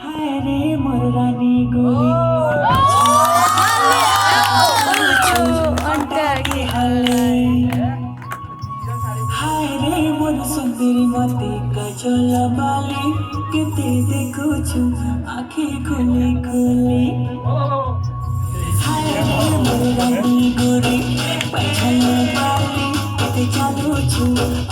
हाय रे मोर रानी गोरी अंटाके हाले हाय रे मोर सुंदरी मते काजल बाली केते देखुछु आँखी खुली खुली हाय रे मोर रानी गोरी काजल बाली केते चालुछु